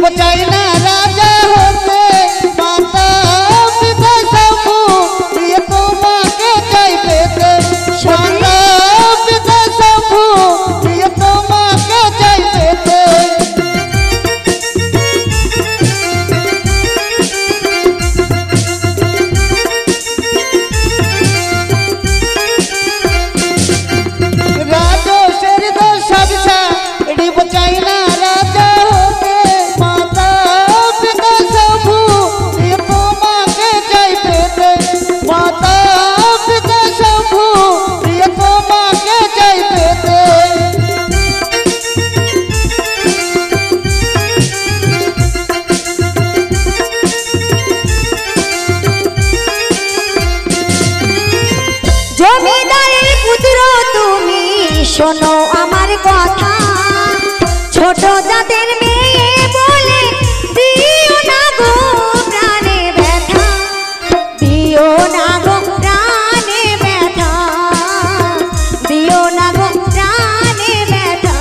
चाई ना राजा होते माता पिता सबू ये तो माँ के चाई पेते माता पिता सबू ये तो माँ के चाई पेते राजो शेर दो सब सा चाई ना राजा होते माता पिता सबू ये तो माँ के चाई पेते माता पिता सबू ये तो माँ के चाई पेते জমিদারের পুত্র তুমি শোনো আমার কথা ছোট জাতের মেয়ে বলে দিও না গো প্রাণে ব্যথা দিও না গো প্রাণে ব্যথা দিও না গো প্রাণে ব্যথা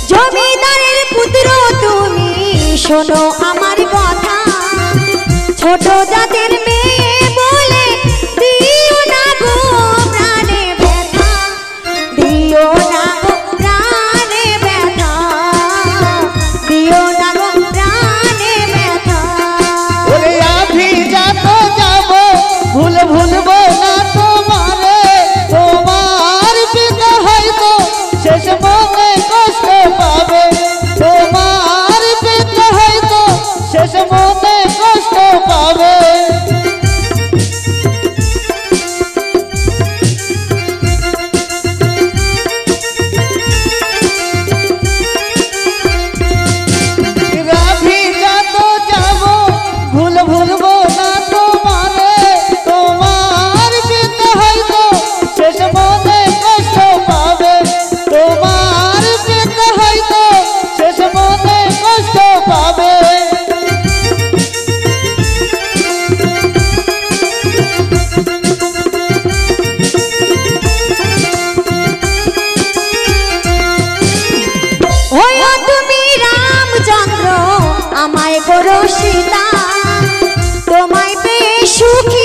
জমিদারের পুত্র তুমি শোনো আমার কথা ছোট জাতের মেয়ে বলে দিও না গো প্রাণে ব্যথা দিও না গো প্রাণে ব্যথা দিও না গো প্রাণে ব্যথা ওরে আভি যাতো যাবো ভুল ভুলবো না তোমারে তোমার পিতা হয়তো শেষ মনে কষ্ট পাবে তোমার পিতা হয়তো শেষ মনে কষ্ট পাবে রাভি যাতো যাবো ভুল ভুলবো না তোমারে তোমার পিতা হয়তো শেষ মনে কষ্ট পাবে তোমার পিতা হয়তো শেষ মনে কষ্ট পাবে ওয়ো তুমি রামচন্দ্র আমায় করো সীতা তোমায় পেয়ে সুখী